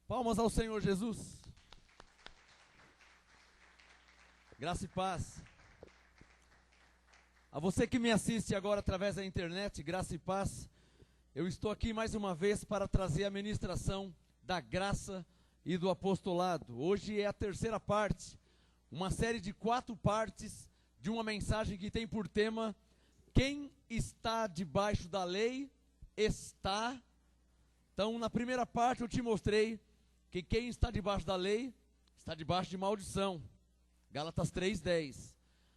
Palmas ao Senhor Jesus. Graça e paz. A você que me assiste agora através da internet, graça e paz. Eu estou aqui mais uma vez para trazer a ministração da graça e do apostolado. Hoje é a terceira parte, uma série de 4 partes de uma mensagem que tem por tema: quem está debaixo da lei está. Então, na primeira parte eu te mostrei que quem está debaixo da lei está debaixo de maldição. Gálatas 3:10.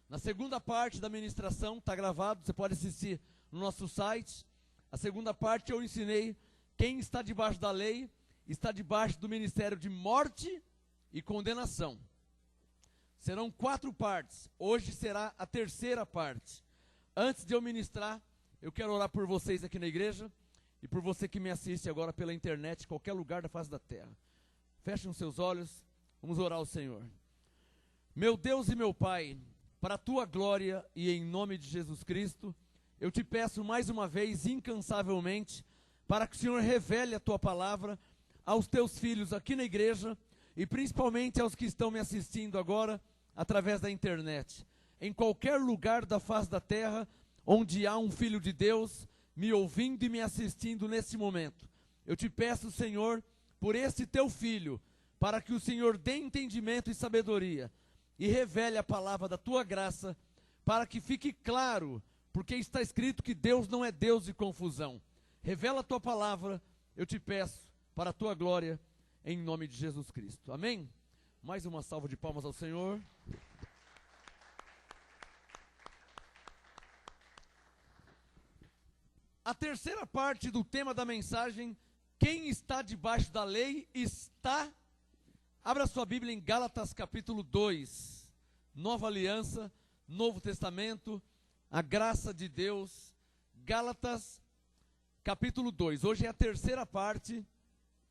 Na segunda parte da ministração, está gravado, você pode assistir no nosso site. A segunda parte eu ensinei quem está debaixo da lei está debaixo do ministério de morte e condenação. Serão 4 partes. Hoje será a terceira parte. Antes de eu ministrar, eu quero orar por vocês aqui na igreja e por você que me assiste agora pela internet, qualquer lugar da face da terra. Fechem os seus olhos, vamos orar ao Senhor. Meu Deus e meu Pai, para a tua glória e em nome de Jesus Cristo, eu te peço mais uma vez, incansavelmente, para que o Senhor revele a tua palavra aos teus filhos aqui na igreja e principalmente aos que estão me assistindo agora através da internet. Em qualquer lugar da face da terra onde há um filho de Deus me ouvindo e me assistindo nesse momento, eu te peço, Senhor, por esse teu filho, para que o Senhor dê entendimento e sabedoria e revele a palavra da tua graça, para que fique claro, porque está escrito que Deus não é Deus de confusão. Revela a tua palavra, eu te peço, para a tua glória, em nome de Jesus Cristo. Amém? Mais uma salva de palmas ao Senhor. A terceira parte do tema da mensagem: quem está debaixo da lei está. Abra sua Bíblia em Gálatas capítulo 2. Nova Aliança, Novo Testamento, a graça de Deus. Gálatas capítulo 2. Hoje é a terceira parte.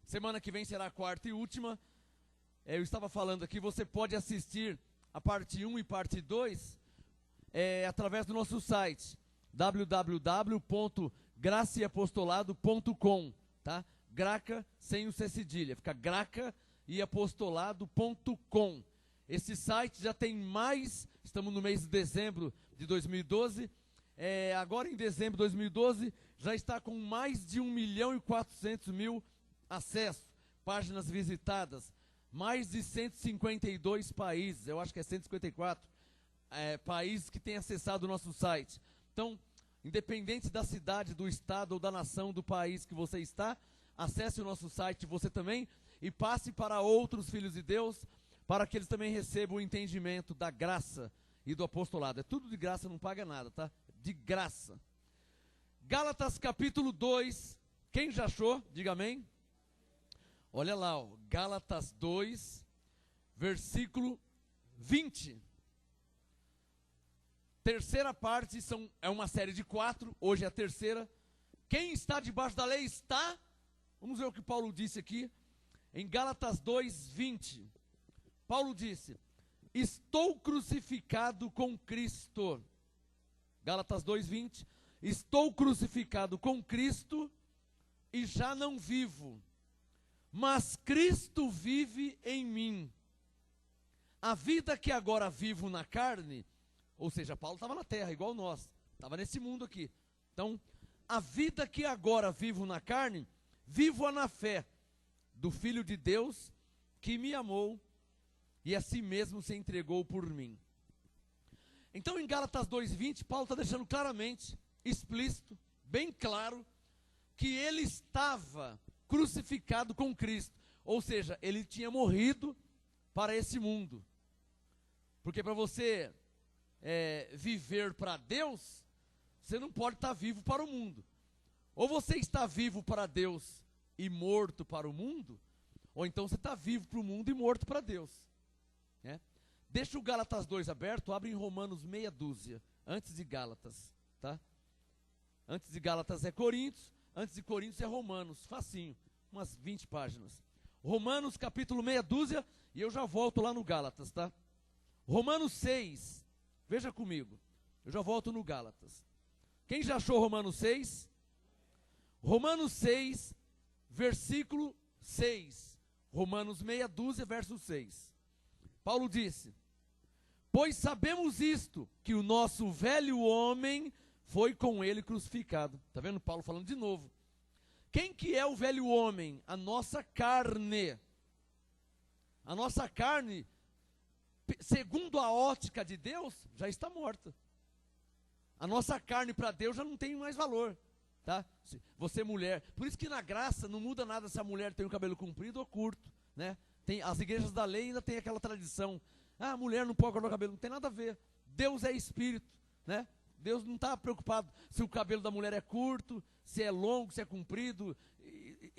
Semana que vem será a quarta e última. Eu estava falando aqui, você pode assistir a parte 1 e parte 2 através do nosso site www.gracaeapostolado.com, tá? Graca sem o C cedilha, fica gracaeapostolado.com. Esse site já tem estamos no mês de dezembro de 2012, agora em dezembro de 2012 já está com mais de 1.400.000 acessos, páginas visitadas, mais de 152 países, eu acho que é 154 países que têm acessado o nosso site. Então, independente da cidade, do estado ou da nação, do país que você está, acesse o nosso site você também e passe para outros filhos de Deus, para que eles também recebam o entendimento da graça e do apostolado. É tudo de graça, não paga nada, tá? De graça. Gálatas capítulo 2, quem já achou? Diga amém. Olha lá, ó, Gálatas 2, versículo 20. Terceira parte, é uma série de 4, hoje é a terceira. Quem está debaixo da lei está. Vamos ver o que Paulo disse aqui, em Gálatas 2, 20. Paulo disse: estou crucificado com Cristo. Gálatas 2, 20. Estou crucificado com Cristo e já não vivo, mas Cristo vive em mim. A vida que agora vivo na carne, ou seja, Paulo estava na terra, igual nós, estava nesse mundo aqui. Então, a vida que agora vivo na carne, vivo-a na fé do Filho de Deus, que me amou e a si mesmo se entregou por mim. Então, em Gálatas 2:20, Paulo está deixando claramente, explícito, bem claro, que ele estava crucificado com Cristo. Ou seja, ele tinha morrido para esse mundo. Porque para você viver para Deus, você não pode estar vivo para o mundo. Ou você está vivo para Deus e morto para o mundo, ou então você está vivo para o mundo e morto para Deus. Deixa o Gálatas 2 aberto, abre em Romanos meia dúzia, antes de Gálatas, tá? Antes de Gálatas é Coríntios, antes de Coríntios é Romanos, facinho, umas 20 páginas. Romanos capítulo meia dúzia, e eu já volto lá no Gálatas, tá? Romanos 6, veja comigo, eu já volto no Gálatas. Quem já achou Romanos 6? Romanos 6, versículo 6. Romanos meia dúzia, verso 6. Paulo disse: pois sabemos isto, que o nosso velho homem foi com ele crucificado. Está vendo Paulo falando de novo? Quem que é o velho homem? A nossa carne. A nossa carne, segundo a ótica de Deus, já está morta. A nossa carne para Deus já não tem mais valor, tá? Você mulher, por isso que na graça não muda nada se a mulher tem o cabelo comprido ou curto, né? As igrejas da lei ainda tem aquela tradição, a mulher não pode cortar o cabelo, não tem nada a ver. Deus é espírito, né? Deus não está preocupado se o cabelo da mulher é curto, se é longo, se é comprido.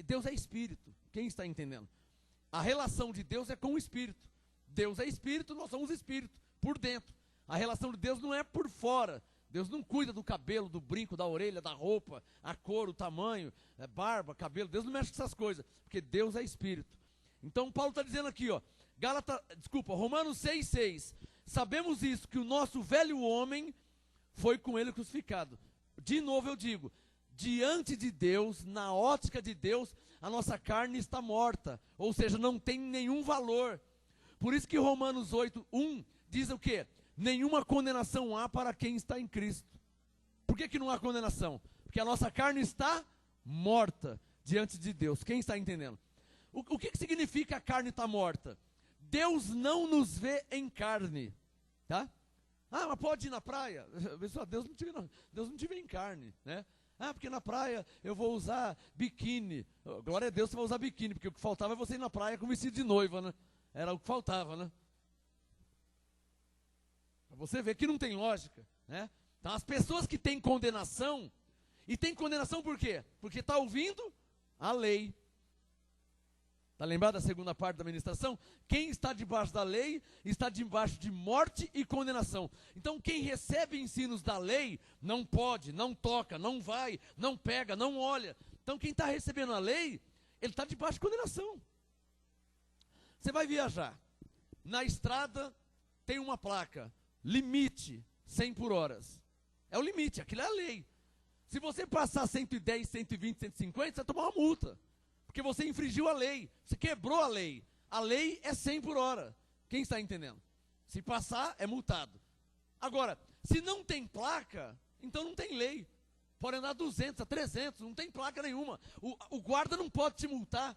Deus é espírito, quem está entendendo? A relação de Deus é com o espírito. Deus é espírito, nós somos espírito, por dentro. A relação de Deus não é por fora. Deus não cuida do cabelo, do brinco, da orelha, da roupa, a cor, o tamanho, barba, cabelo. Deus não mexe com essas coisas, porque Deus é espírito. Então Paulo está dizendo aqui, ó, Romanos 6,6. Sabemos isso, que o nosso velho homem foi com ele crucificado. De novo eu digo, diante de Deus, na ótica de Deus, a nossa carne está morta, ou seja, não tem nenhum valor. Por isso que Romanos 8,1 diz o quê? Nenhuma condenação há para quem está em Cristo. Por que não há condenação? Porque a nossa carne está morta diante de Deus. Quem está entendendo? O que significa a carne estar morta? Deus não nos vê em carne, tá? Mas pode ir na praia? Deus não te vê em carne, né? Porque na praia eu vou usar biquíni. Glória a Deus, você vai usar biquíni, porque o que faltava é você ir na praia com vestido de noiva, né? Era o que faltava, né? Você vê que não tem lógica, né? Então as pessoas que têm condenação, e tem condenação por quê? Porque está ouvindo a lei. Está lembrado da segunda parte da ministração? Quem está debaixo da lei, está debaixo de morte e condenação. Então quem recebe ensinos da lei, não pode, não toca, não vai, não pega, não olha. Então quem está recebendo a lei, ele está debaixo de condenação. Você vai viajar, na estrada tem uma placa, limite 100 por hora. É o limite, aquilo é a lei. Se você passar 110, 120, 150, você vai tomar uma multa. Porque você infringiu a lei, você quebrou a lei. A lei é 100 por hora. Quem está entendendo? Se passar, é multado. Agora, se não tem placa, então não tem lei. Pode andar 200, 300, não tem placa nenhuma. O guarda não pode te multar.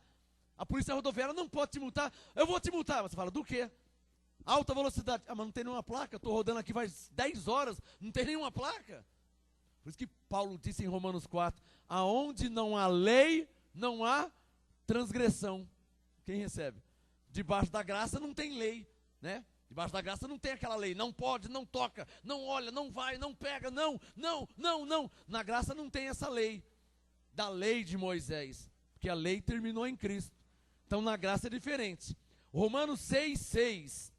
A polícia rodoviária não pode te multar. Eu vou te multar. Você fala, do quê? Alta velocidade. Mas não tem nenhuma placa. Estou rodando aqui faz 10 horas. Não tem nenhuma placa. Por isso que Paulo disse em Romanos 4, aonde não há lei, não há transgressão. Quem recebe? Debaixo da graça não tem lei, né? Debaixo da graça não tem aquela lei. Não pode, não toca, não olha, não vai, não pega, não. Na graça não tem essa lei. Da lei de Moisés. Porque a lei terminou em Cristo. Então na graça é diferente. Romanos 6,6.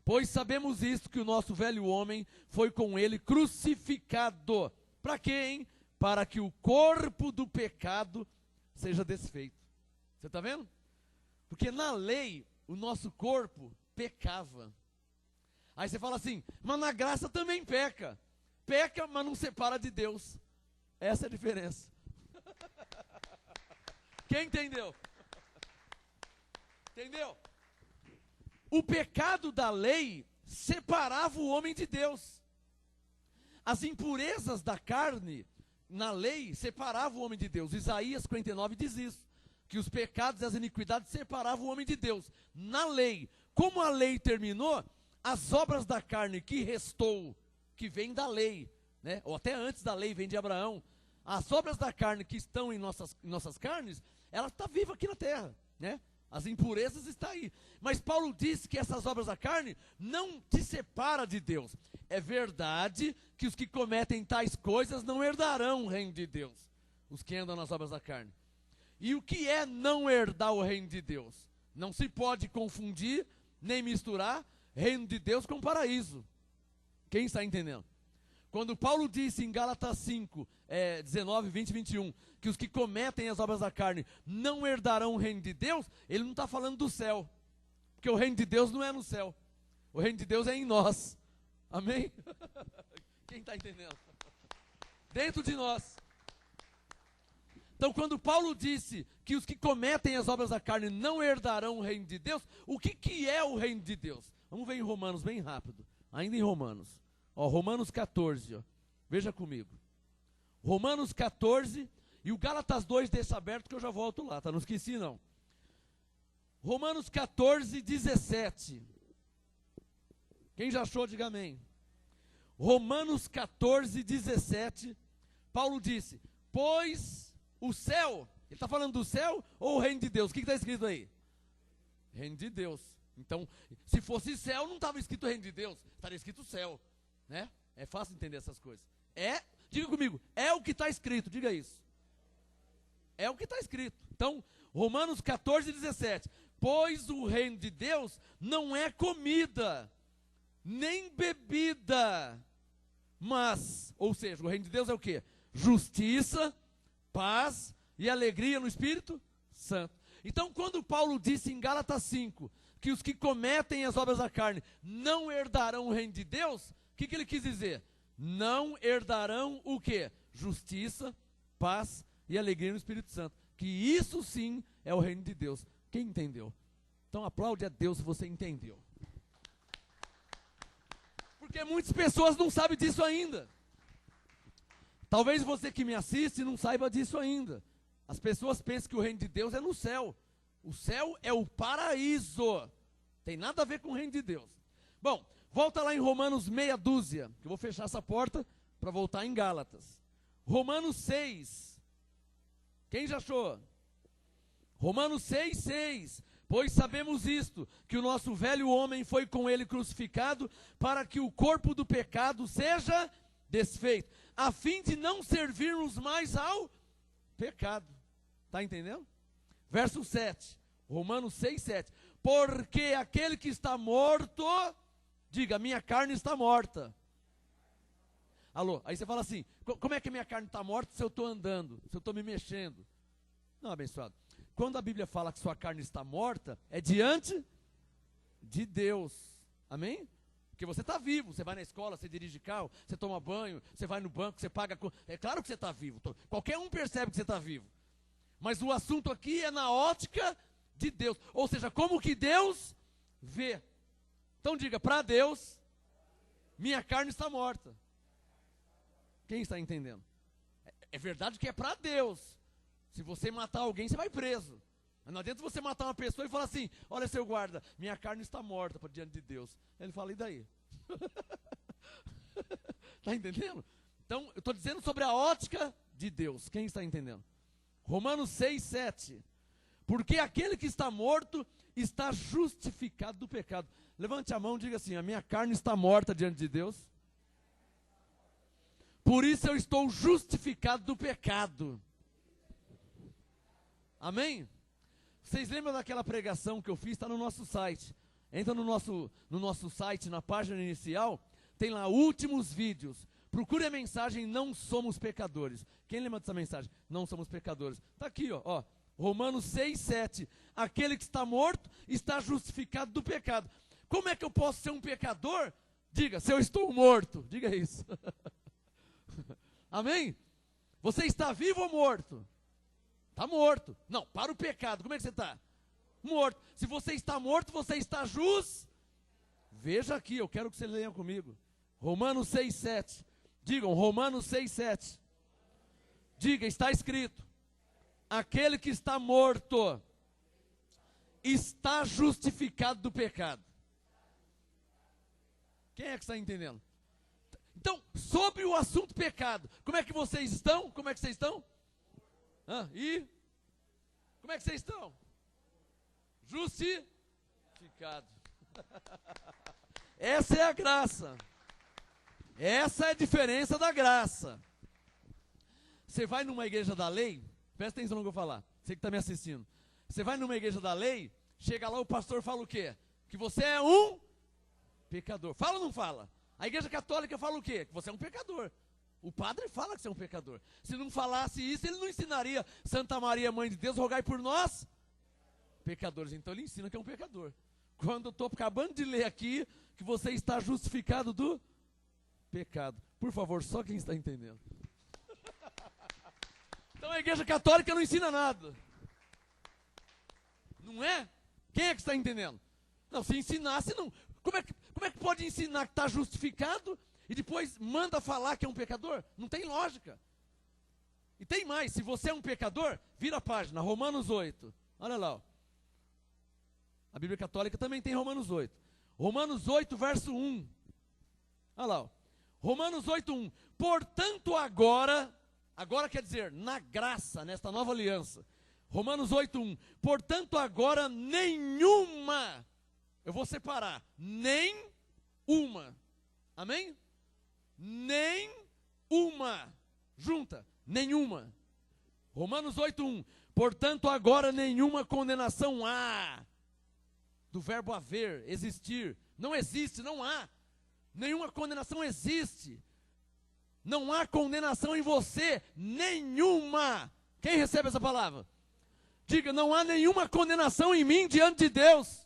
Pois sabemos isto, que o nosso velho homem foi com ele crucificado. Para quê, hein? Para que o corpo do pecado seja desfeito. Você está vendo? Porque na lei, o nosso corpo pecava. Aí você fala assim, mas na graça também peca. Peca, mas não separa de Deus. Essa é a diferença. Quem entendeu? Entendeu? O pecado da lei separava o homem de Deus. As impurezas da carne, na lei, separavam o homem de Deus. Isaías 59 diz isso, que os pecados e as iniquidades separavam o homem de Deus. Na lei, como a lei terminou, as obras da carne que restou, que vem da lei, né? Ou até antes da lei, vem de Abraão, as obras da carne que estão em nossas carnes, ela está viva aqui na terra, né? As impurezas estão aí. Mas Paulo diz que essas obras da carne não te separa de Deus. É verdade que os que cometem tais coisas não herdarão o reino de Deus. Os que andam nas obras da carne. E o que é não herdar o reino de Deus? Não se pode confundir, nem misturar reino de Deus com paraíso. Quem está entendendo? Quando Paulo disse em Gálatas 5, 19, 20 e 21, que os que cometem as obras da carne não herdarão o reino de Deus, ele não está falando do céu. Porque o reino de Deus não é no céu. O reino de Deus é em nós. Amém? Quem está entendendo? Dentro de nós. Então, quando Paulo disse que os que cometem as obras da carne não herdarão o reino de Deus, o que é o reino de Deus? Vamos ver em Romanos, bem rápido. Ainda em Romanos. Ó, Romanos 14, ó. Veja comigo. Romanos 14, e o Gálatas 2 deixa aberto que eu já volto lá, tá? Não esqueci não. Romanos 14, 17. Quem já achou, diga amém. Romanos 14, 17. Paulo disse, pois o céu, ele está falando do céu ou o reino de Deus? O que está escrito aí? Reino de Deus. Então, se fosse céu, não estava escrito reino de Deus, estaria escrito céu, né? É fácil entender essas coisas. Diga comigo, é o que está escrito, diga isso. É o que está escrito. Então, Romanos 14, 17. Pois o reino de Deus não é comida, nem bebida, mas, ou seja, o reino de Deus é o quê? Justiça, paz e alegria no Espírito Santo. Então, quando Paulo disse em Gálatas 5, que os que cometem as obras da carne não herdarão o reino de Deus, o que ele quis dizer? Não herdarão o quê? Justiça, paz e alegria no Espírito Santo. Que isso sim é o reino de Deus. Quem entendeu? Então aplaude a Deus se você entendeu. Porque muitas pessoas não sabem disso ainda. Talvez você que me assiste não saiba disso ainda. As pessoas pensam que o reino de Deus é no céu. O céu é o paraíso. Tem nada a ver com o reino de Deus. Bom, volta lá em Romanos meia dúzia, que eu vou fechar essa porta para voltar em Gálatas. Romanos 6. Quem já achou? Romanos 6, 6. Pois sabemos isto, que o nosso velho homem foi com ele crucificado, para que o corpo do pecado seja desfeito, a fim de não servirmos mais ao pecado. Está entendendo? Verso 7, Romanos 6, 7. Porque aquele que está morto, diga, minha carne está morta. Alô, aí você fala assim, como é que minha carne está morta se eu estou andando, se eu estou me mexendo? Não, abençoado. Quando a Bíblia fala que sua carne está morta, é diante de Deus. Amém? Porque você está vivo, você vai na escola, você dirige carro, você toma banho, você vai no banco, você paga. É claro que você está vivo. Qualquer um percebe que você está vivo. Mas o assunto aqui é na ótica de Deus. Ou seja, como que Deus vê. Então diga, para Deus, minha carne está morta. Quem está entendendo? É verdade que é para Deus. Se você matar alguém, você vai preso. Mas não adianta você matar uma pessoa e falar assim, olha, seu guarda, minha carne está morta para diante de Deus. Ele fala, e daí? Está entendendo? Então, eu estou dizendo sobre a ótica de Deus. Quem está entendendo? Romanos 6, 7. Porque aquele que está morto está justificado do pecado. Levante a mão e diga assim, a minha carne está morta diante de Deus. Por isso eu estou justificado do pecado. Amém? Vocês lembram daquela pregação que eu fiz? Está no nosso site. Entra no nosso site, na página inicial, tem lá últimos vídeos. Procure a mensagem Não Somos Pecadores. Quem lembra dessa mensagem? Não somos pecadores. Está aqui, ó. Romanos 6, 7. Aquele que está morto está justificado do pecado. Como é que eu posso ser um pecador? Diga, se eu estou morto. Diga isso. Amém? Você está vivo ou morto? Está morto. Não, para o pecado. Como é que você está? Morto. Se você está morto, você está Veja aqui, eu quero que você leia comigo. Romanos 6, 7. Digam, Romanos 6, 7. Diga, está escrito. Aquele que está morto está justificado do pecado. Quem é que está entendendo? Então, sobre o assunto pecado, como é que vocês estão? Como é que vocês estão? E como é que vocês estão? Justificado. Essa é a graça. Essa é a diferença da graça. Você vai numa igreja da lei, presta atenção no que eu vou falar, você que está me assistindo. Você vai numa igreja da lei, chega lá, o pastor fala o quê? Que você é um pecador. Fala ou não fala? A igreja católica fala o quê? Que você é um pecador. O padre fala que você é um pecador. Se não falasse isso, ele não ensinaria Santa Maria, Mãe de Deus, rogai por nós, pecadores. Então ele ensina que é um pecador. Quando eu estou acabando de ler aqui, que você está justificado do pecado. Por favor, só quem está entendendo. Então a igreja católica não ensina nada. Não é? Quem é que está entendendo? Não, se ensinasse, não. Como é que pode ensinar que está justificado e depois manda falar que é um pecador? Não tem lógica. E tem mais, se você é um pecador, vira a página, Romanos 8. Olha lá, ó. A Bíblia Católica também tem Romanos 8. Romanos 8, verso 1. Olha lá, ó. Romanos 8, 1. Portanto agora quer dizer, na graça, nesta nova aliança. Romanos 8, 1. Portanto agora nenhuma, eu vou separar, nem uma. Amém? Nem uma. Junta, nenhuma. Romanos 8, 1. Portanto agora nenhuma condenação há. Do verbo haver, existir. Não existe, não há. Nenhuma condenação existe. Não há condenação em você, nenhuma. Quem recebe essa palavra? Diga, não há nenhuma condenação em mim diante de Deus.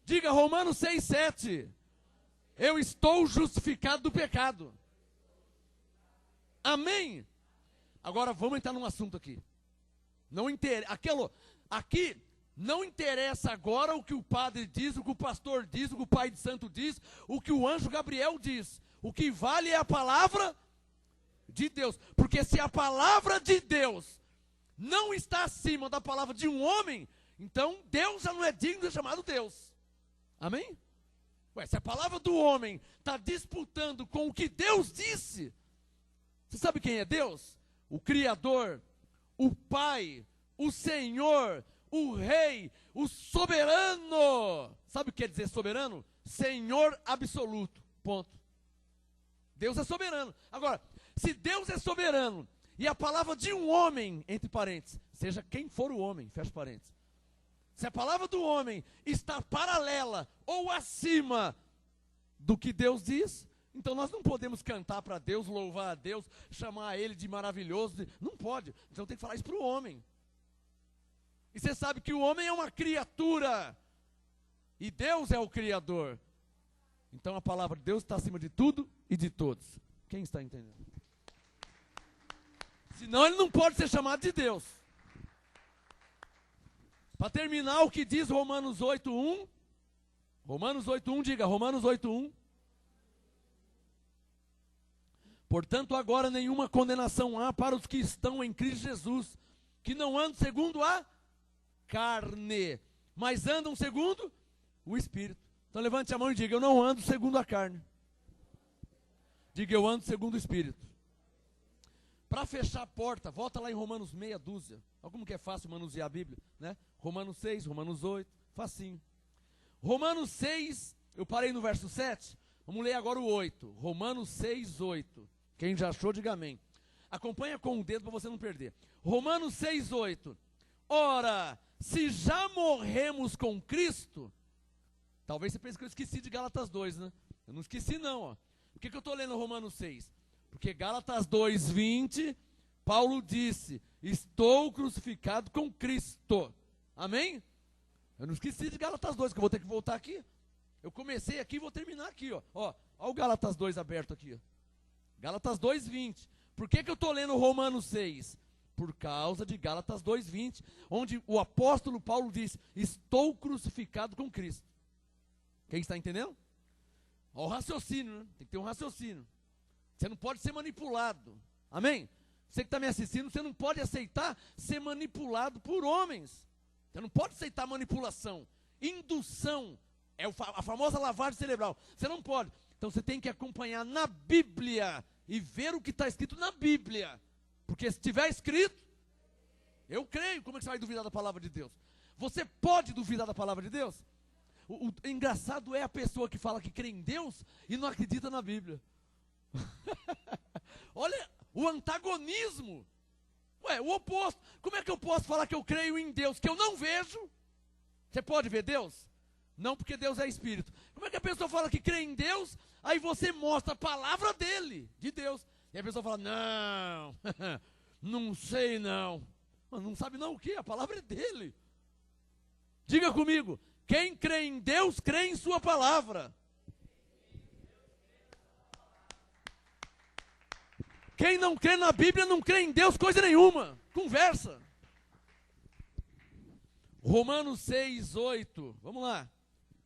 Diga, Romanos 6, 7. Eu estou justificado do pecado. Amém? Agora vamos entrar num assunto aqui. Não interessa. Aqui não interessa agora o que o padre diz, o que o pastor diz, o que o pai de santo diz, o que o anjo Gabriel diz. O que vale é a palavra de Deus. Porque se a palavra de Deus não está acima da palavra de um homem, então Deus já não é digno de ser chamado Deus. Amém? Ué, se a palavra do homem está disputando com o que Deus disse, você sabe quem é Deus? O Criador, o Pai, o Senhor, o Rei, o Soberano. Sabe o que quer dizer soberano? Senhor absoluto. Ponto. Deus é soberano. Agora, se Deus é soberano e a palavra de um homem, entre parênteses, seja quem for o homem, fecha parênteses. Se a palavra do homem está paralela ou acima do que Deus diz, então nós não podemos cantar para Deus, louvar a Deus, chamar Ele de maravilhoso. Não pode. Então tem que falar isso para o homem. E você sabe que o homem é uma criatura e Deus é o Criador. Então a palavra de Deus está acima de tudo e de todos. Quem está entendendo? Senão ele não pode ser chamado de Deus. Para terminar, o que diz Romanos 8:1? Romanos 8:1, diga, Romanos 8:1. Portanto, agora nenhuma condenação há para os que estão em Cristo Jesus, que não andam segundo a carne, mas andam segundo o Espírito. Então levante a mão e diga, eu não ando segundo a carne. Diga, eu ando segundo o Espírito. Para fechar a porta, volta lá em Romanos meia dúzia. Olha como que é fácil manusear a Bíblia, né? Romanos 6, Romanos 8, facinho. Romanos 6, eu parei no verso 7, vamos ler agora o 8. Romanos 6, 8. Quem já achou, diga amém. Acompanha com o dedo para você não perder. Romanos 6, 8. Ora, se já morremos com Cristo, talvez você pense que eu esqueci de Gálatas 2, né? Eu não esqueci não, ó. Por que eu estou lendo Romanos 6? Porque Gálatas 2, 20, Paulo disse, estou crucificado com Cristo. Amém? Eu não esqueci de Gálatas 2, que eu vou ter que voltar aqui. Eu comecei aqui e vou terminar aqui, ó. Ó o Gálatas 2 aberto aqui, ó. Gálatas 2, 20. Por que eu estou lendo Romanos 6? Por causa de Gálatas 2, 20, onde o apóstolo Paulo diz, estou crucificado com Cristo. Quem está entendendo? Ó o raciocínio, né? Tem que ter um raciocínio. Você não pode ser manipulado. Amém? Você que está me assistindo, você não pode aceitar ser manipulado por homens. Você não pode aceitar manipulação. Indução. É a famosa lavagem cerebral. Você não pode. Então você tem que acompanhar na Bíblia e ver o que está escrito na Bíblia. Porque se estiver escrito, eu creio. Como é que você vai duvidar da palavra de Deus? Você pode duvidar da palavra de Deus? O engraçado é a pessoa que fala que crê em Deus e não acredita na Bíblia. Olha o antagonismo. Ué, o oposto. Como é que eu posso falar que eu creio em Deus, que eu não vejo? Você pode ver Deus? Não, porque Deus é Espírito. Como é que a pessoa fala que crê em Deus, aí você mostra a palavra dele, de Deus, e a pessoa fala, não, não sei não. Não sabe não o quê? A palavra é dele. Diga comigo, quem crê em Deus, crê em sua palavra. Quem não crê na Bíblia não crê em Deus coisa nenhuma. Conversa. Romanos 6:8. Vamos lá.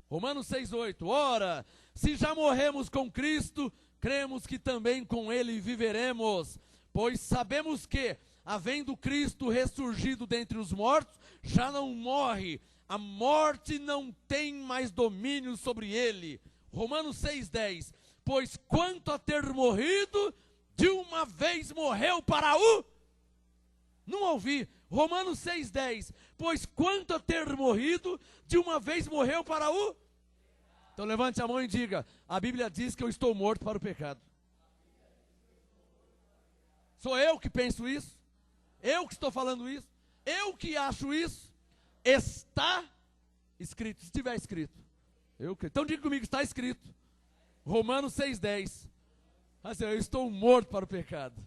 Romanos 6:8. Ora, se já morremos com Cristo, cremos que também com Ele viveremos. Pois sabemos que, havendo Cristo ressurgido dentre os mortos, já não morre. A morte não tem mais domínio sobre ele. Romanos 6:10. Pois quanto a ter morrido, de uma vez morreu para o... Não ouvi. Romanos 6:10. Pois quanto a ter morrido, de uma vez morreu para o... Então levante a mão e diga: a Bíblia diz que eu estou morto para o pecado. Sou eu que penso isso? Eu que estou falando isso? Eu que acho isso? Está escrito. Se estiver escrito. Então diga comigo, está escrito. Romanos 6:10. Assim, eu estou morto para o pecado.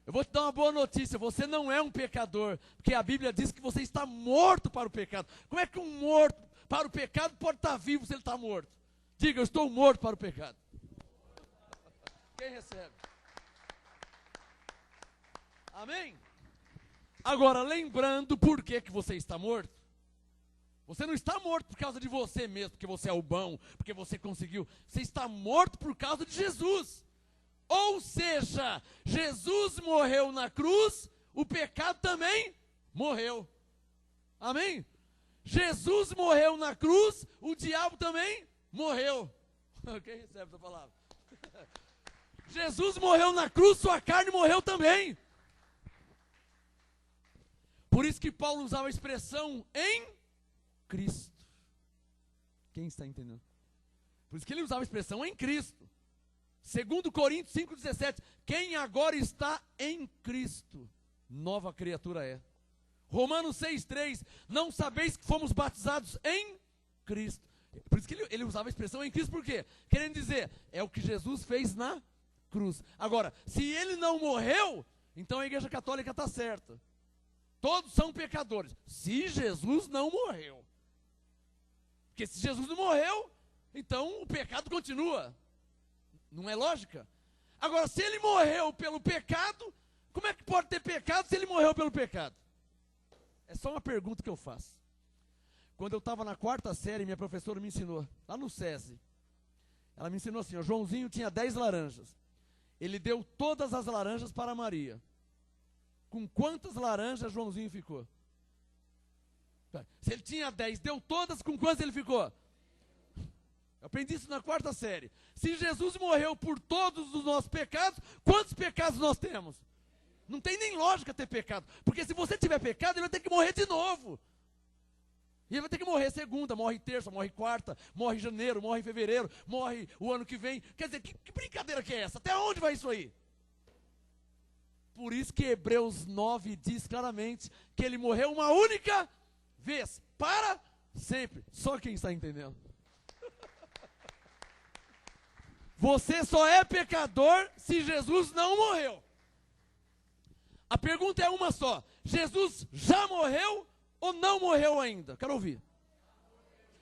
Eu vou te dar uma boa notícia, você não é um pecador, porque a Bíblia diz que você está morto para o pecado. Como é que um morto para o pecado pode estar vivo se ele está morto? Diga, eu estou morto para o pecado. Quem recebe? Amém? Agora, lembrando por que você está morto. Você não está morto por causa de você mesmo, porque você é o bom, porque você conseguiu. Você está morto por causa de Jesus. Ou seja, Jesus morreu na cruz, o pecado também morreu. Amém? Jesus morreu na cruz, o diabo também morreu. Quem recebe essa palavra? Jesus morreu na cruz, sua carne morreu também. Por isso que Paulo usava a expressão em Cristo. Quem está entendendo? Por isso que ele usava a expressão em Cristo. Segundo Coríntios 5,17, quem agora está em Cristo, nova criatura é. Romanos 6,3, não sabeis que fomos batizados em Cristo. Por isso que ele usava a expressão em Cristo, por quê? Querendo dizer, é o que Jesus fez na cruz. Agora, se ele não morreu, então a Igreja Católica está certa. Todos são pecadores, se Jesus não morreu. Porque se Jesus não morreu, então o pecado continua. Não é lógica? Agora, se ele morreu pelo pecado, como é que pode ter pecado se ele morreu pelo pecado? É só uma pergunta que eu faço. Quando eu estava na 4ª série, minha professora me ensinou, lá no SESI. Ela me ensinou assim, ó, Joãozinho tinha 10 laranjas. Ele deu todas as laranjas para Maria. Com quantas laranjas Joãozinho ficou? Se ele tinha 10, deu todas, com quantas ele ficou? Eu aprendi isso na 4ª série. Se Jesus morreu por todos os nossos pecados, quantos pecados nós temos? Não tem nem lógica ter pecado. Porque se você tiver pecado, ele vai ter que morrer de novo. E ele vai ter que morrer segunda, morre terça, morre quarta, morre janeiro, morre fevereiro, morre o ano que vem. Quer dizer, que brincadeira que é essa? Até onde vai isso aí? Por isso que Hebreus 9 diz claramente que ele morreu uma única vez, para sempre. Só quem está entendendo. Você só é pecador se Jesus não morreu. A pergunta é uma só. Jesus já morreu ou não morreu ainda? Quero ouvir.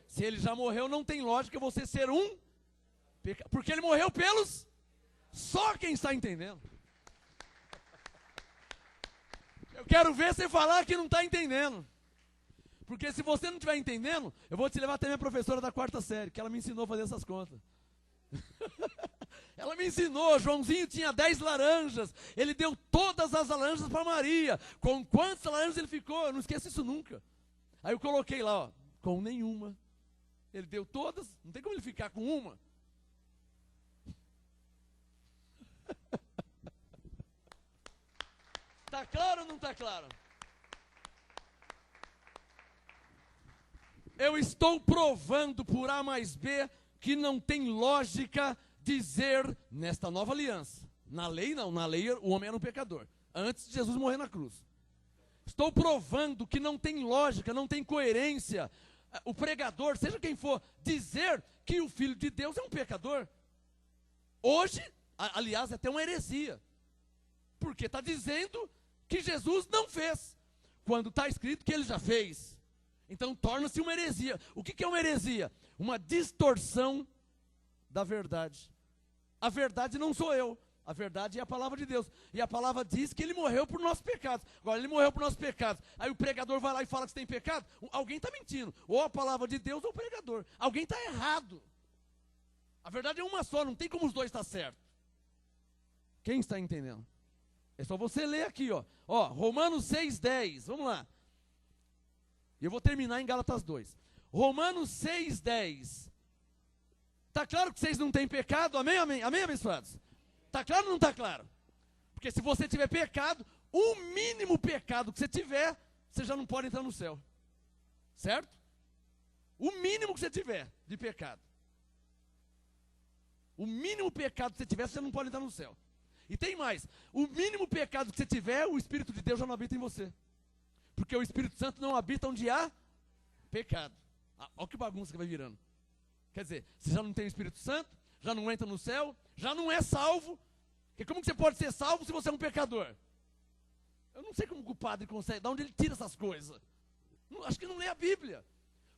Se ele já morreu, não tem lógica você ser um pecador. Porque ele morreu pelos... Só quem está entendendo. Eu quero ver você falar que não está entendendo. Porque se você não estiver entendendo, eu vou te levar até minha professora da 4ª série, que ela me ensinou a fazer essas contas. Ela me ensinou, Joãozinho tinha 10 laranjas, ele deu todas as laranjas para Maria. Com quantas laranjas ele ficou? Eu não esqueço isso nunca. Aí eu coloquei lá, ó, com nenhuma. Ele deu todas, não tem como ele ficar com uma. Tá claro ou não tá claro? Eu estou provando por A mais B que não tem lógica dizer nesta nova aliança. Na lei não, na lei o homem era um pecador, antes de Jesus morrer na cruz. Estou provando que não tem lógica, não tem coerência, o pregador, seja quem for, dizer que o Filho de Deus é um pecador. Hoje, aliás, é até uma heresia, porque está dizendo que Jesus não fez, quando está escrito que ele já fez. Então torna-se uma heresia. O que é uma heresia? Uma distorção da verdade. A verdade não sou eu, A verdade é a palavra de Deus. E a palavra diz que ele morreu por nossos pecados. Agora, ele morreu por nossos pecados. Aí o pregador vai lá e fala que você tem pecado. Alguém está mentindo. Ou a palavra de Deus ou o pregador. Alguém está errado. A verdade é uma só, não tem como os dois estar certos. Quem está entendendo? É só você ler aqui, ó. Ó, Romanos 6,10. Vamos lá. E eu vou terminar em Gálatas 2. Romanos 6,10. Está claro que vocês não têm pecado? Amém, amém, amém, abençoados? Está claro ou não está claro? Porque se você tiver pecado, o mínimo pecado que você tiver, você já não pode entrar no céu. Certo? O mínimo que você tiver de pecado. O mínimo pecado que você tiver, você não pode entrar no céu. E tem mais. O mínimo pecado que você tiver, o Espírito de Deus já não habita em você. Porque o Espírito Santo não habita onde há pecado. Olha que bagunça que vai virando. Quer dizer, você já não tem o Espírito Santo, já não entra no céu, já não é salvo. Porque como que você pode ser salvo se você é um pecador? Eu não sei como que o padre consegue, de onde ele tira essas coisas. Não, acho que não lê a Bíblia.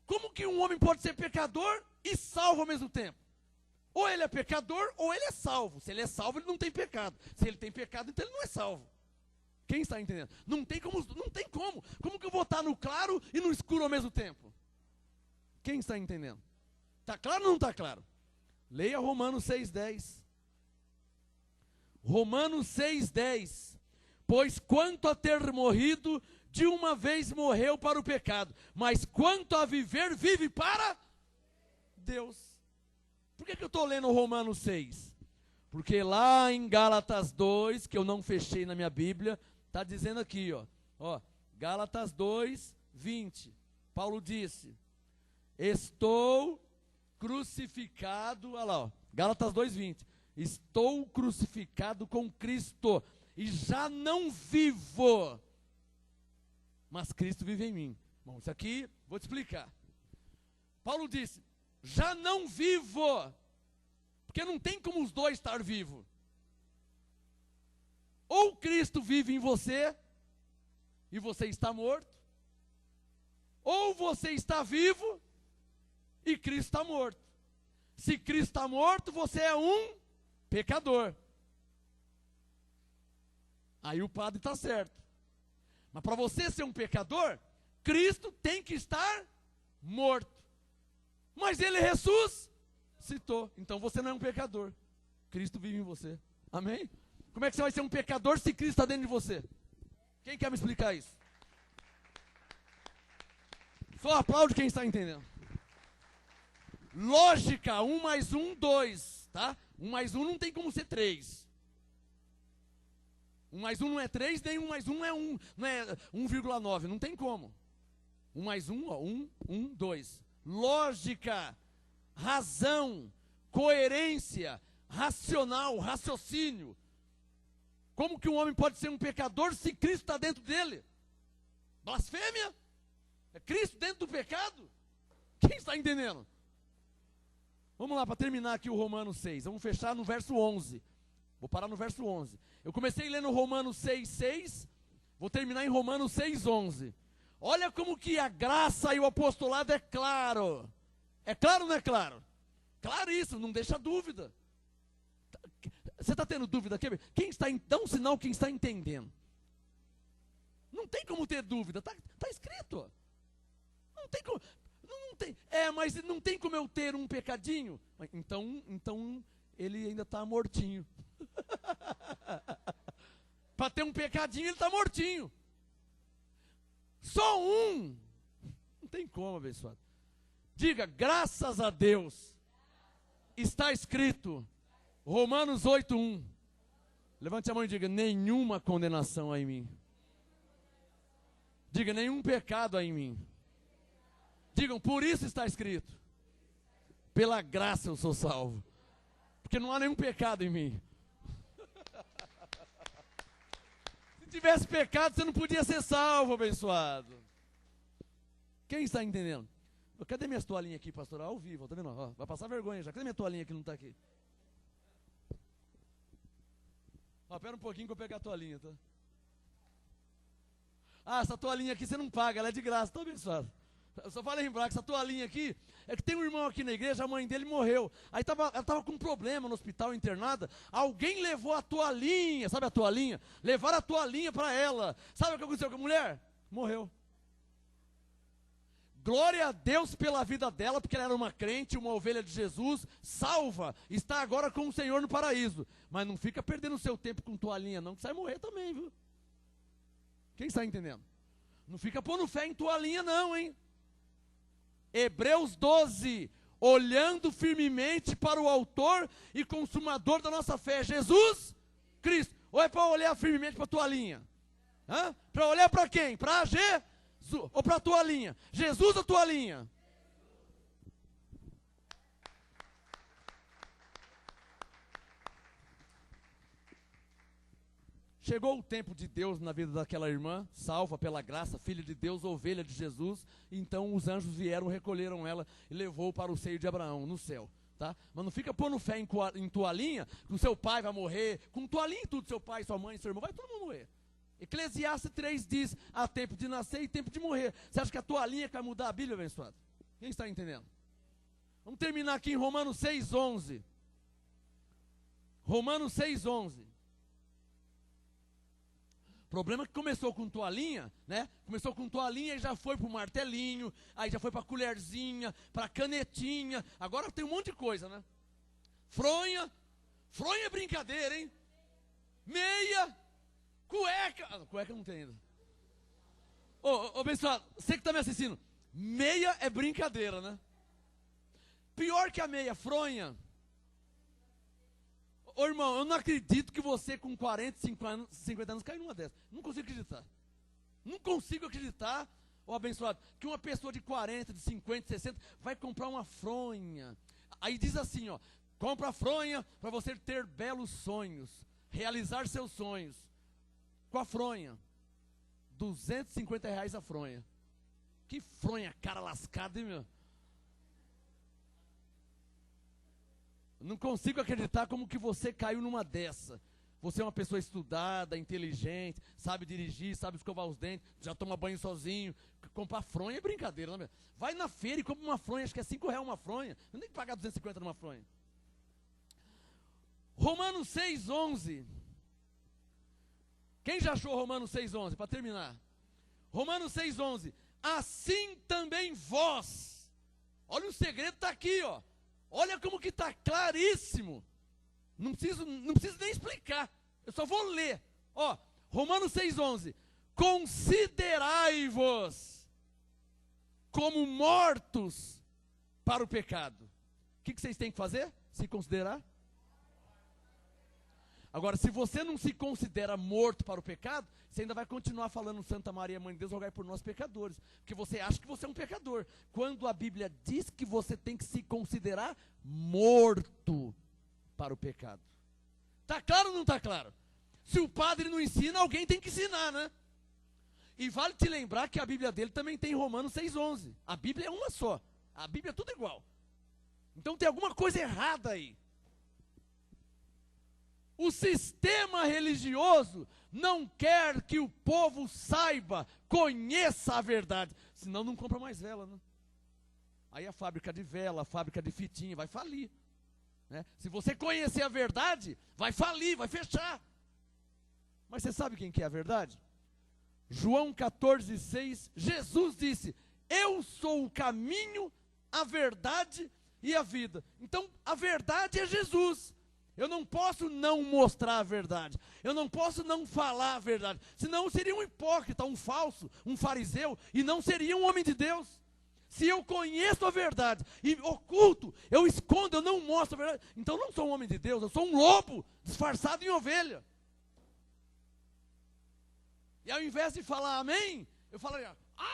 Como que um homem pode ser pecador e salvo ao mesmo tempo? Ou ele é pecador ou ele é salvo. Se ele é salvo, ele não tem pecado. Se ele tem pecado, então ele não é salvo. Quem está entendendo? Não tem como. Não tem como. Como que eu vou estar no claro e no escuro ao mesmo tempo? Quem está entendendo? Está claro ou não está claro? Leia Romanos 6,10. Romanos 6,10. Pois quanto a ter morrido, de uma vez morreu para o pecado. Mas quanto a viver, vive para Deus. Por que eu estou lendo Romanos 6? Porque lá em Gálatas 2, que eu não fechei na minha Bíblia, está dizendo aqui, ó, Gálatas 2, 20. Paulo disse, estou crucificado, olha lá, ó, Gálatas 2, 20. Estou crucificado com Cristo e já não vivo, mas Cristo vive em mim. Bom, isso aqui, vou te explicar. Paulo disse, já não vivo, porque não tem como os dois estar vivos. Ou Cristo vive em você, e você está morto, ou você está vivo, e Cristo está morto. Se Cristo está morto, você é um pecador. Aí o padre está certo. Mas para você ser um pecador, Cristo tem que estar morto. Mas ele ressuscitou. Então você não é um pecador. Cristo vive em você. Amém? Como é que você vai ser um pecador se Cristo está dentro de você? Quem quer me explicar isso? Só aplaude quem está entendendo. Lógica, 1 mais 1, 2. Tá? 1 mais 1 não tem como ser 3. 1 mais 1 não é 3, nem 1 mais 1 é 1. Não é 1,9. Não tem como. 1 mais 1, ó, 1, 2. Lógica, razão, coerência, racional, raciocínio. Como que um homem pode ser um pecador se Cristo está dentro dele? Blasfêmia? É Cristo dentro do pecado? Quem está entendendo? Vamos lá, para terminar aqui o Romanos 6. Vamos fechar no verso 11. Vou parar no verso 11. Eu comecei lendo Romanos 6, 6. Vou terminar em Romanos 6, 11. Olha como que a graça e o apostolado é claro. É claro ou não é claro? Claríssimo, não deixa dúvida. Você está tendo dúvida aqui? Quem está, dá um sinal quem está entendendo. Não tem como ter dúvida, está escrito. Não tem como. Não tem, mas não tem como eu ter um pecadinho. Então ele ainda está mortinho. Para ter um pecadinho, ele está mortinho. Só um. Não tem como, abençoado. Diga, graças a Deus. Está escrito. Romanos 8, 1. Levante a mão e diga, nenhuma condenação há em mim. Diga, nenhum pecado há em mim. Digam, por isso está escrito. Pela graça eu sou salvo. Porque não há nenhum pecado em mim. Se tivesse pecado, você não podia ser salvo, abençoado. Quem está entendendo? Cadê minhas toalhinhas aqui, pastor? Ao vivo, tá vendo? Ó, vai passar vergonha já. Cadê minha toalhinha que não está aqui? Ó, pera um pouquinho que eu pegar a toalhinha, tá? Ah, essa toalhinha aqui você não paga, ela é de graça, tá abençoado? Só para lembrar que essa toalhinha aqui, é que tem um irmão aqui na igreja, a mãe dele morreu. Aí ela estava com um problema no hospital, internada. Alguém levou a toalhinha, sabe a toalhinha? Levaram a toalhinha para ela. Sabe o que aconteceu com a mulher? Morreu. Glória a Deus pela vida dela, porque ela era uma crente, uma ovelha de Jesus, salva, está agora com o Senhor no paraíso. Mas não fica perdendo o seu tempo com toalhinha não, que você vai morrer também, viu? Quem está entendendo? Não fica pondo fé em toalhinha não, hein? Hebreus 12, olhando firmemente para o autor e consumador da nossa fé, Jesus Cristo. Ou é para olhar firmemente para a toalhinha? Para olhar para quem? Para Jesus ou para a toalhinha? Jesus ou toalhinha? Chegou o tempo de Deus na vida daquela irmã, salva pela graça, filha de Deus, ovelha de Jesus. Então os anjos vieram, recolheram ela e levou para o seio de Abraão, no céu. Tá? Mas não fica pondo fé em toalhinha, que o seu pai vai morrer. Com toalhinha e tudo, seu pai, sua mãe, seu irmão, vai todo mundo morrer. Eclesiastes 3 diz, há tempo de nascer e tempo de morrer. Você acha que a toalhinha que vai mudar a Bíblia, abençoado? Quem está entendendo? Vamos terminar aqui em Romanos 6,11. Romanos 6,11. O problema é que começou com toalhinha, né? Começou com toalhinha e já foi para o martelinho, aí já foi para a colherzinha, para a canetinha. Agora tem um monte de coisa, né? Fronha é brincadeira, hein? Meia, cueca. Cueca não tem ainda. Ô, abençoado, você que está me assistindo, meia é brincadeira, né? Pior que a meia, fronha. Ô irmão, eu não acredito que você com 40, 50 anos caiu numa dessas. Não consigo acreditar. Não consigo acreditar, ô abençoado, que uma pessoa de 40, de 50, 60 vai comprar uma fronha. Aí diz assim, ó, compra a fronha para você ter belos sonhos, realizar seus sonhos. Com a fronha, R$250 a fronha. Que fronha, cara lascada, hein, meu? Não consigo acreditar como que você caiu numa dessa. Você é uma pessoa estudada, inteligente, sabe dirigir, sabe escovar os dentes, já toma banho sozinho. Comprar fronha é brincadeira, né? Vai na feira e compra uma fronha, acho que é R$5 uma fronha. Não tem que pagar 250 numa fronha. Romanos 6,11. Quem já achou Romanos 6,11? Para terminar. Romanos 6,11. Assim também vós. Olha, o segredo está aqui, ó. Olha como que está claríssimo. Não preciso nem explicar. Eu só vou ler. Ó, Romanos 6,11. Considerai-vos como mortos para o pecado. O que vocês têm que fazer? Se considerar? Agora, se você não se considera morto para o pecado, você ainda vai continuar falando Santa Maria, Mãe de Deus, rogai por nós pecadores. Porque você acha que você é um pecador. Quando a Bíblia diz que você tem que se considerar morto para o pecado. Está claro ou não está claro? Se o padre não ensina, alguém tem que ensinar, né? E vale te lembrar que a Bíblia dele também tem Romanos 6,11. A Bíblia é uma só. A Bíblia é tudo igual. Então tem alguma coisa errada aí. O sistema religioso não quer que o povo saiba, conheça a verdade. Senão não compra mais vela, né? Aí a fábrica de vela, a fábrica de fitinha vai falir. Né? Se você conhecer a verdade, vai falir, vai fechar. Mas você sabe quem que é a verdade? João 14,6, Jesus disse, eu sou o caminho, a verdade e a vida. Então a verdade é Jesus. Eu não posso não mostrar a verdade. Eu não posso não falar a verdade. Senão eu seria um hipócrita, um falso, um fariseu, e não seria um homem de Deus. Se eu conheço a verdade e oculto, eu escondo, eu não mostro a verdade, então eu não sou um homem de Deus, eu sou um lobo disfarçado em ovelha. E ao invés de falar amém, eu falaria, au!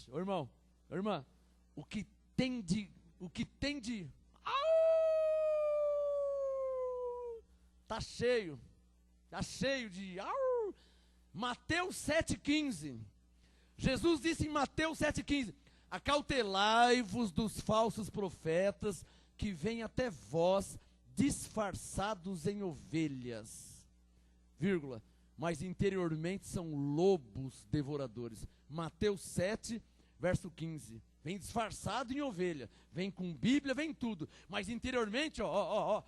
Ô irmão, irmã, o que tem de tá cheio de Mateus 7,15. Jesus disse em Mateus 7,15, acautelai-vos dos falsos profetas que vêm até vós disfarçados em ovelhas, vírgula, mas interiormente são lobos devoradores. Mateus 7, verso 15. Vem disfarçado em ovelha, vem com Bíblia, vem tudo, mas interiormente, ó.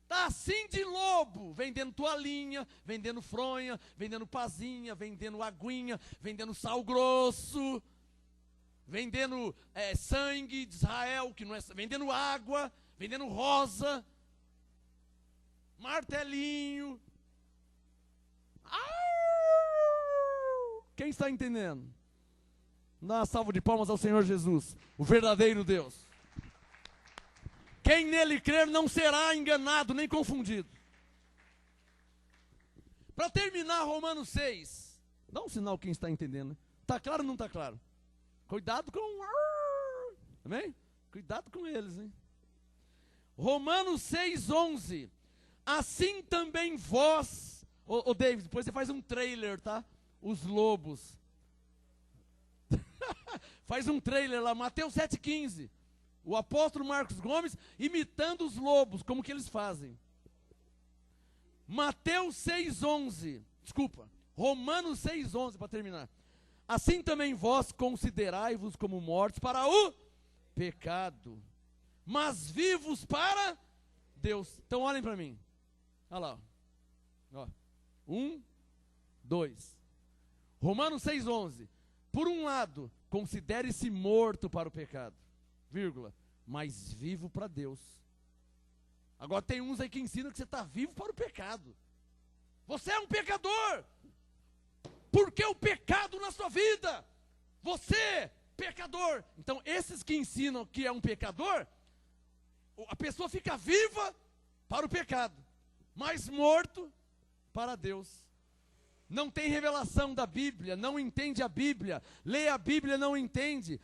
Tá assim de lobo, vendendo toalhinha, vendendo fronha, vendendo pazinha, vendendo aguinha, vendendo sal grosso, vendendo sangue de Israel, que não é, vendendo água, vendendo rosa, martelinho. Quem está entendendo? Dá uma salva de palmas ao Senhor Jesus, o verdadeiro Deus. Quem nele crer não será enganado nem confundido. Para terminar, Romanos 6. Dá um sinal quem está entendendo. Está claro ou não está claro? Cuidado com... Amém? Cuidado com eles, hein? Romanos 6, 11. Assim também vós... Ô David, depois você faz um trailer, tá? Os lobos. Faz um trailer lá, Mateus 7,15. O apóstolo Marcos Gomes imitando os lobos, como que eles fazem. Mateus 6,11. Desculpa, Romanos 6,11 para terminar. Assim também vós considerai-vos como mortos para o pecado, mas vivos para Deus. Então olhem para mim. Olha lá. Ó. 1, 2. Romanos 6,11. Por um lado, considere-se morto para o pecado, vírgula, mas vivo para Deus. Agora tem uns aí que ensinam que você está vivo para o pecado. Você é um pecador. Por que o pecado na sua vida? Você, pecador. Então esses que ensinam que é um pecador, a pessoa fica viva para o pecado, mas morto para Deus. Não tem revelação da Bíblia, não entende a Bíblia, lê a Bíblia, não entende.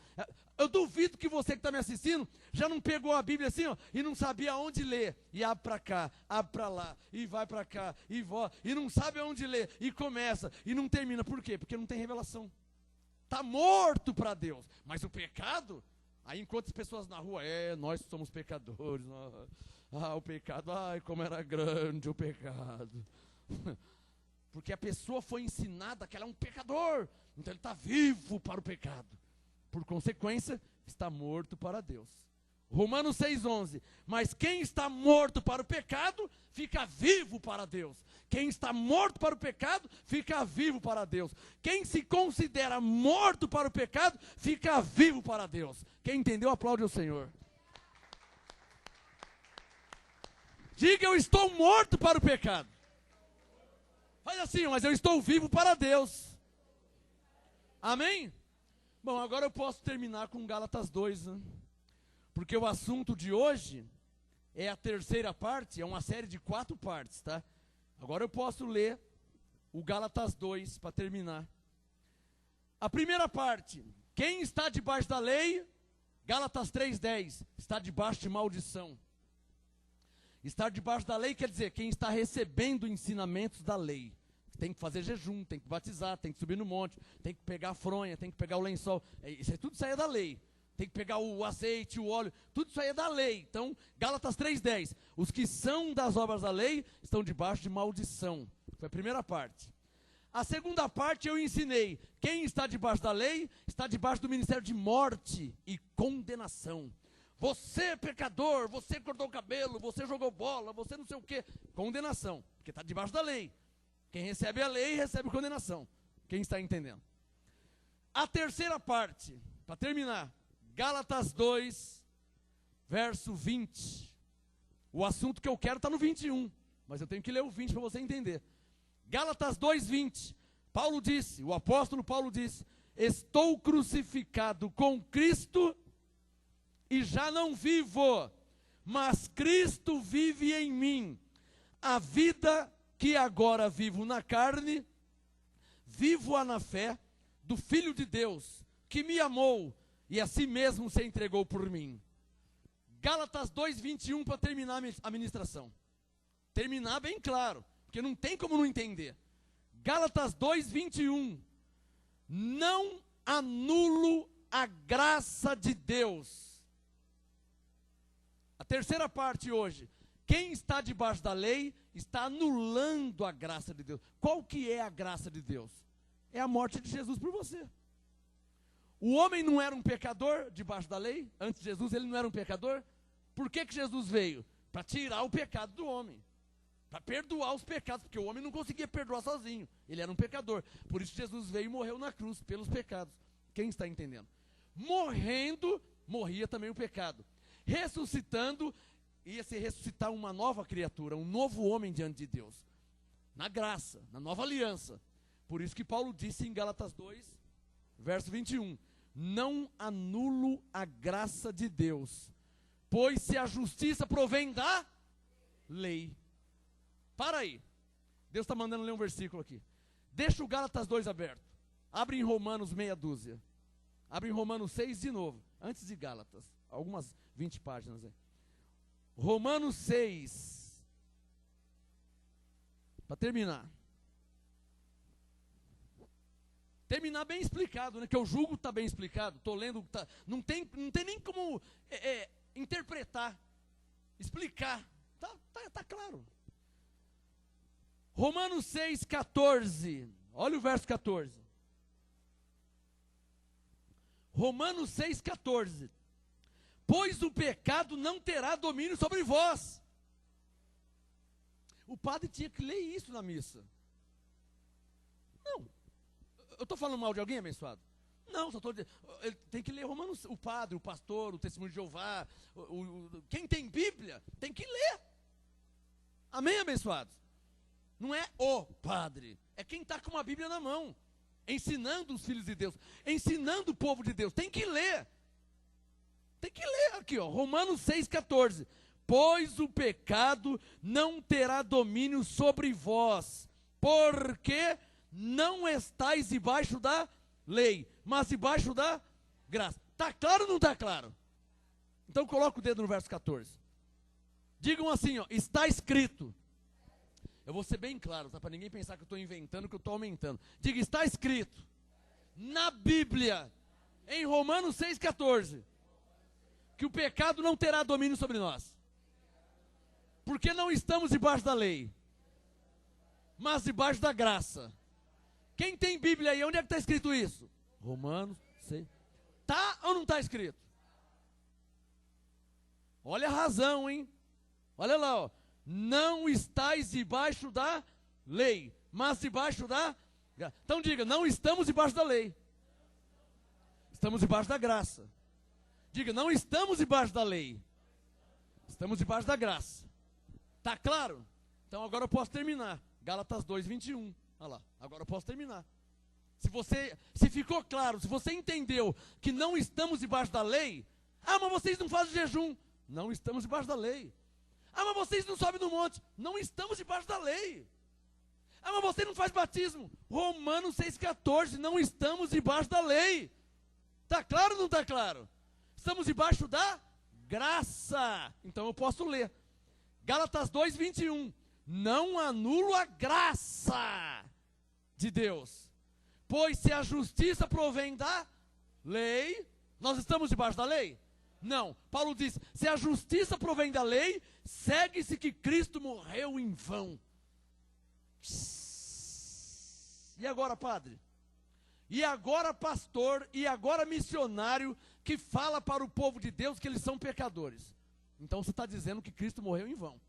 Eu duvido que você que está me assistindo já não pegou a Bíblia assim, ó, e não sabia onde ler. E abre para cá, abre para lá, e vai para cá, e não sabe onde ler, e começa, e não termina. Por quê? Porque não tem revelação. Está morto para Deus. Mas o pecado, aí encontra as pessoas na rua, nós somos pecadores. O pecado, como era grande o pecado. Porque a pessoa foi ensinada que ela é um pecador. Então ele está vivo para o pecado. Por consequência, está morto para Deus. Romanos 6,11. Mas quem está morto para o pecado, fica vivo para Deus. Quem está morto para o pecado, fica vivo para Deus. Quem se considera morto para o pecado, fica vivo para Deus. Quem entendeu, aplaude o Senhor. Diga, eu estou morto para o pecado. Faz assim, mas eu estou vivo para Deus. Amém? Bom, agora eu posso terminar com Gálatas 2, né? Porque o assunto de hoje é a terceira parte, é uma série de 4 partes, tá? Agora eu posso ler o Gálatas 2 para terminar. A primeira parte, quem está debaixo da lei, Gálatas 3,10, está debaixo de maldição. Estar debaixo da lei quer dizer quem está recebendo ensinamentos da lei. Tem que fazer jejum, tem que batizar, tem que subir no monte, tem que pegar a fronha, tem que pegar o lençol. Tudo isso aí é da lei. Tem que pegar o azeite, o óleo, tudo isso aí é da lei. Então, Gálatas 3,10. Os que são das obras da lei estão debaixo de maldição. Foi a primeira parte. A segunda parte eu ensinei. Quem está debaixo da lei está debaixo do ministério de morte e condenação. Você pecador, você cortou o cabelo, você jogou bola, você não sei o quê. Condenação, porque está debaixo da lei. Quem recebe a lei, recebe condenação. Quem está entendendo? A terceira parte, para terminar, Gálatas 2, verso 20. O assunto que eu quero está no 21, mas eu tenho que ler o 20 para você entender. Gálatas 2, 20. Paulo disse, o apóstolo Paulo disse, estou crucificado com Cristo e já não vivo, mas Cristo vive em mim. A vida que agora vivo na carne, vivo-a na fé do Filho de Deus, que me amou e a si mesmo se entregou por mim. Gálatas 2:21 para terminar a ministração. Terminar bem claro, porque não tem como não entender. Gálatas 2:21. Não anulo a graça de Deus. A terceira parte hoje. Quem está debaixo da lei está anulando a graça de Deus. Qual que é a graça de Deus? É a morte de Jesus por você. O homem não era um pecador debaixo da lei? Antes de Jesus ele não era um pecador? Por que Jesus veio? Para tirar o pecado do homem. Para perdoar os pecados, porque o homem não conseguia perdoar sozinho. Ele era um pecador. Por isso Jesus veio e morreu na cruz, pelos pecados. Quem está entendendo? Morrendo, morria também o pecado. Ressuscitando, ia se ressuscitar uma nova criatura, um novo homem diante de Deus. Na graça, na nova aliança. Por isso que Paulo disse em Gálatas 2, verso 21. Não anulo a graça de Deus, pois se a justiça provém da lei. Para aí. Deus está mandando ler um versículo aqui. Deixa o Gálatas 2 aberto. Abre em Romanos meia dúzia. Abre em Romanos 6 de novo. Antes de Gálatas. Algumas 20 páginas aí. Romanos 6. Para terminar. Terminar bem explicado, né? Que eu julgo que está bem explicado. Estou lendo, não tem nem como interpretar, explicar. Tá claro. Romanos 6, 14. Olha o verso 14. Romanos 6, 14. Pois o pecado não terá domínio sobre vós. O padre tinha que ler isso na missa. Não. Eu estou falando mal de alguém, abençoado? Não, só estou dizendo. Ele tem que ler Romanos, o padre, o pastor, o testemunho de Jeová. Quem tem Bíblia tem que ler. Amém, abençoados? Não é o padre, é quem está com uma Bíblia na mão, ensinando os filhos de Deus, ensinando o povo de Deus. Tem que ler. Tem que ler aqui, ó, Romanos 6,14. Pois o pecado não terá domínio sobre vós, porque não estáis debaixo da lei, mas debaixo da graça. Está claro ou não está claro? Então coloca o dedo no verso 14. Digam assim, ó, está escrito. Eu vou ser bem claro, tá? Para ninguém pensar que eu estou inventando, que eu estou aumentando. Diga, está escrito na Bíblia, em Romanos 6,14, que o pecado não terá domínio sobre nós. Porque não estamos debaixo da lei, mas debaixo da graça. Quem tem Bíblia aí, onde é que está escrito isso? Romanos 6. Tá ou não está escrito? Olha a razão, hein? Olha lá, ó. Não estáis debaixo da lei, mas debaixo da graça. Então diga, não estamos debaixo da lei. Estamos debaixo da graça. Diga, não estamos debaixo da lei. Estamos debaixo da graça. Tá claro? Então agora eu posso terminar. Gálatas 2, 21. Olha lá, agora eu posso terminar. Se ficou claro, se você entendeu que não estamos debaixo da lei, mas vocês não fazem jejum. Não estamos debaixo da lei. Mas vocês não sobem no monte. Não estamos debaixo da lei. Mas você não faz batismo. Romanos 6,14, não estamos debaixo da lei. Está claro ou não está claro? Estamos debaixo da graça. Então eu posso ler. Gálatas 2, 21. Não anulo a graça de Deus. Pois se a justiça provém da lei, nós estamos debaixo da lei? Não. Paulo diz, se a justiça provém da lei, segue-se que Cristo morreu em vão. E agora, padre? E agora, pastor? E agora, missionário que fala para o povo de Deus que eles são pecadores? Então você está dizendo que Cristo morreu em vão.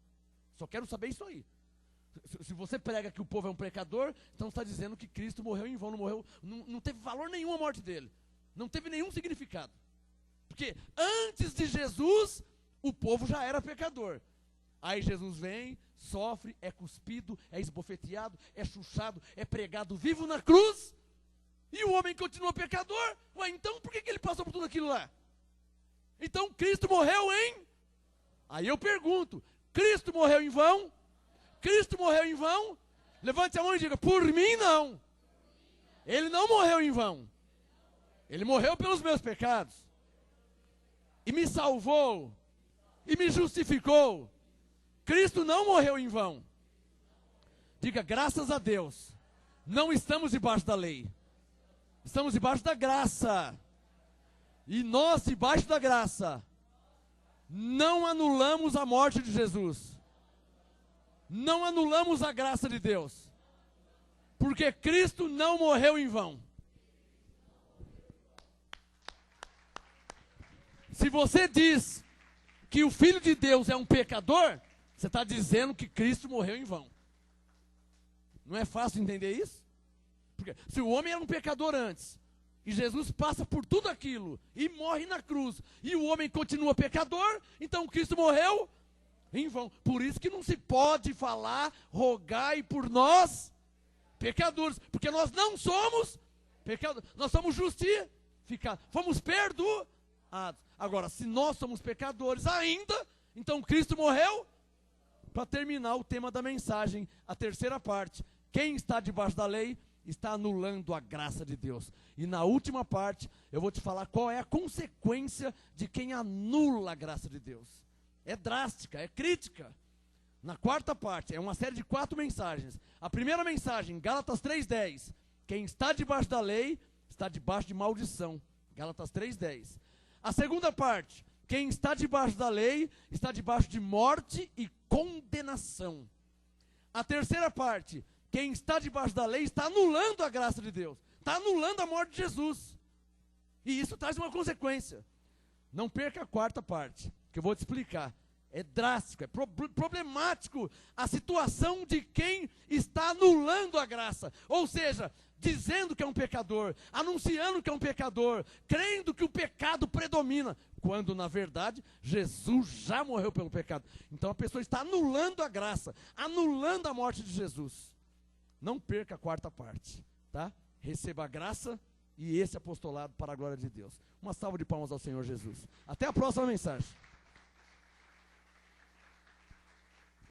Só quero saber isso aí. Se você prega que o povo é um pecador, então você está dizendo que Cristo morreu em vão, não morreu, não teve valor nenhum a morte dele. Não teve nenhum significado. Porque antes de Jesus, o povo já era pecador. Aí Jesus vem, sofre, é cuspido, é esbofeteado, é chuchado, é pregado vivo na cruz. E o homem continua pecador. Ué, então por que ele passou por tudo aquilo lá? Então Cristo morreu em... Aí eu pergunto, Cristo morreu em vão? Cristo morreu em vão? Levante a mão e diga, por mim não. Ele não morreu em vão. Ele morreu pelos meus pecados. E me salvou. E me justificou. Cristo não morreu em vão. Diga, graças a Deus. Não estamos debaixo da lei. Estamos debaixo da graça. E nós, debaixo da graça, não anulamos a morte de Jesus. não anulamos a graça de Deus, porque Cristo não morreu em vão. Se você diz que o Filho de Deus é um pecador, você está dizendo que Cristo morreu em vão. Não é fácil entender isso? Porque se o homem era um pecador antes, e Jesus passa por tudo aquilo, e morre na cruz, e o homem continua pecador, então Cristo morreu em vão. Por isso que não se pode falar, rogai por nós, pecadores, porque nós não somos pecadores, nós somos justificados, fomos perdoados. Agora, se nós somos pecadores ainda, então Cristo morreu. Para terminar o tema da mensagem, a terceira parte, quem está debaixo da lei está anulando a graça de Deus. E na última parte, eu vou te falar qual é a consequência de quem anula a graça de Deus. É drástica, é crítica. Na quarta parte, é uma série de 4 mensagens. A primeira mensagem, Gálatas 3:10. Quem está debaixo da lei, está debaixo de maldição. Gálatas 3:10. A segunda parte, quem está debaixo da lei, está debaixo de morte e condenação. A terceira parte, quem está debaixo da lei está anulando a graça de Deus, está anulando a morte de Jesus. E isso traz uma consequência. Não perca a quarta parte, que eu vou te explicar. É drástico, é problemático a situação de quem está anulando a graça. Ou seja, dizendo que é um pecador, anunciando que é um pecador, crendo que o pecado predomina, quando na verdade Jesus já morreu pelo pecado. Então a pessoa está anulando a graça, anulando a morte de Jesus. Não perca a quarta parte, tá? Receba a graça e esse apostolado para a glória de Deus. Uma salva de palmas ao Senhor Jesus. Até a próxima mensagem.